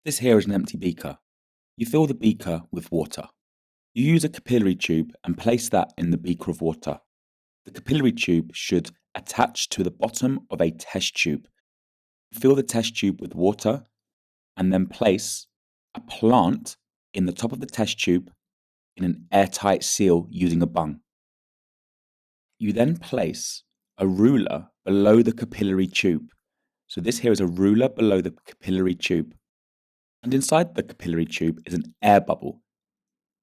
This here is an empty beaker. You fill the beaker with water. You use a capillary tube and place that in the beaker of water. The capillary tube should attach to the bottom of a test tube. Fill the test tube with water and then place a plant in the top of the test tube in an airtight seal using a bung. You then place a ruler below the capillary tube. So this here is a ruler below the capillary tube. And inside the capillary tube is an air bubble.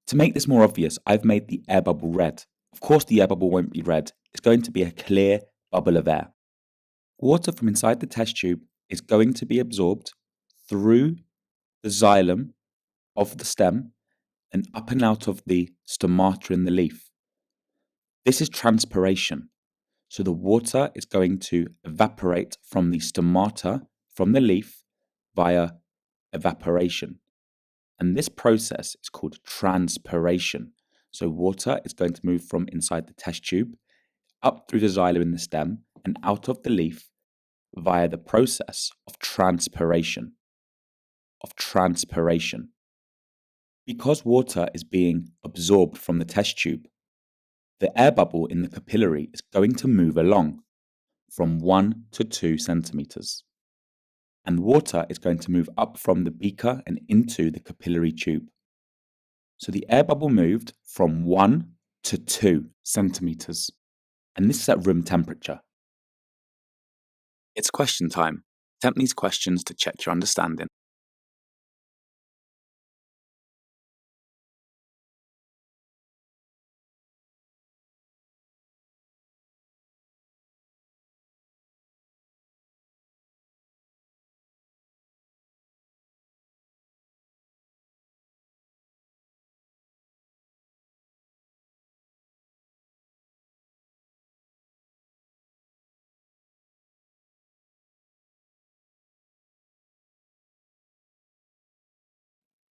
To make this more obvious, I've made the air bubble red. Of course, the air bubble won't be red. It's going to be a clear bubble of air. Water from inside the test tube is going to be absorbed through the xylem of the stem and up and out of the stomata in the leaf. This is transpiration. So the water is going to evaporate from the stomata, from the leaf, via evaporation. And this process is called transpiration. So water is going to move from inside the test tube, up through the xylem in the stem, and out of the leaf via the process of transpiration. Because water is being absorbed from the test tube, the air bubble in the capillary is going to move along from 1 to 2 centimeters. And water is going to move up from the beaker and into the capillary tube. So the air bubble moved from 1 to 2 centimeters. And this is at room temperature. It's question time. Attempt these questions to check your understanding.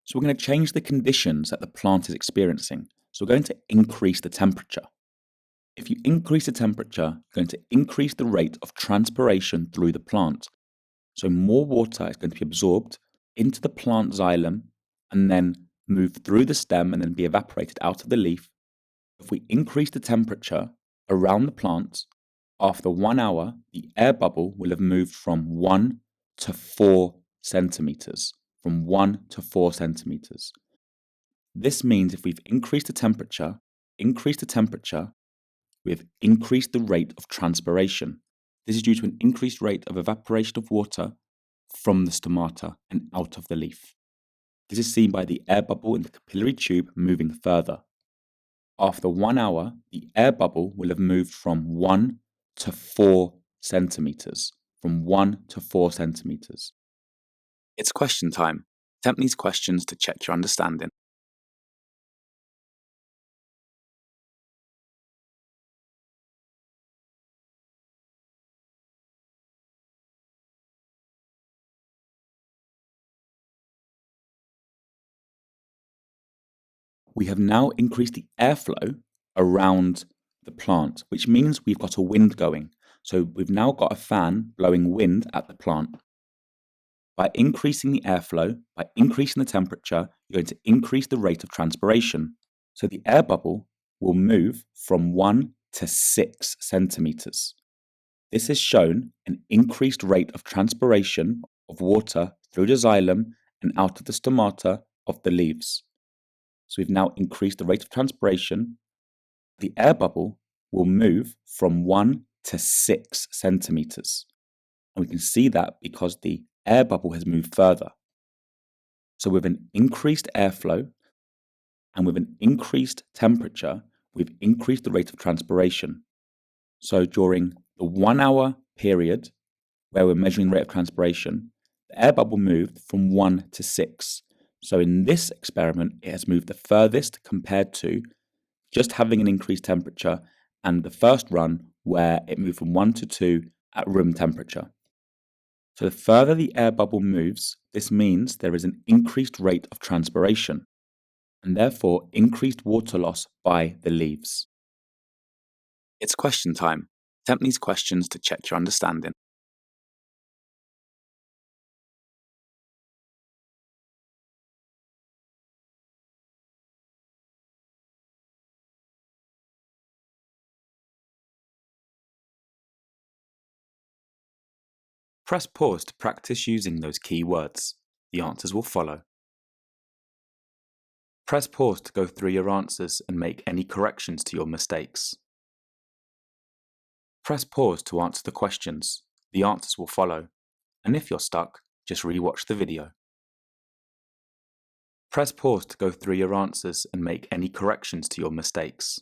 So we're going to change the conditions that the plant is experiencing. So we're going to increase the temperature. If you increase the temperature, you're going to increase the rate of transpiration through the plant. So more water is going to be absorbed into the plant xylem and then move through the stem and then be evaporated out of the leaf. If we increase the temperature around the plant, after 1 hour, the air bubble will have moved from 1 to 4 centimeters. From 1 to 4 centimeters. This means if we've increased the temperature, we've increased the rate of transpiration. This is due to an increased rate of evaporation of water from the stomata and out of the leaf. This is seen by the air bubble in the capillary tube moving further. After 1 hour, the air bubble will have moved from 1 to 4 centimeters. From 1 to 4 centimeters. It's question time. Attempt these questions to check your understanding. We have now increased the airflow around the plant, which means we've got a wind going. So we've now got a fan blowing wind at the plant. By increasing the airflow, by increasing the temperature, you're going to increase the rate of transpiration. So the air bubble will move from 1 to 6 centimeters. This has shown an increased rate of transpiration of water through the xylem and out of the stomata of the leaves. So we've now increased the rate of transpiration. The air bubble will move from 1 to 6 centimeters. And we can see that because the air bubble has moved further. So with an increased airflow and with an increased temperature, we've increased the rate of transpiration. So during the 1 hour period where we're measuring the rate of transpiration, the air bubble moved from 1 to 6. So in this experiment, it has moved the furthest compared to just having an increased temperature and the first run where it moved from 1 to 2 at room temperature. So the further the air bubble moves, this means there is an increased rate of transpiration and therefore increased water loss by the leaves. It's question time. Attempt these questions to check your understanding. Press pause to practice using those key words. The answers will follow. Press pause to go through your answers and make any corrections to your mistakes. Press pause to answer the questions. The answers will follow. And if you're stuck, just re-watch the video. Press pause to go through your answers and make any corrections to your mistakes.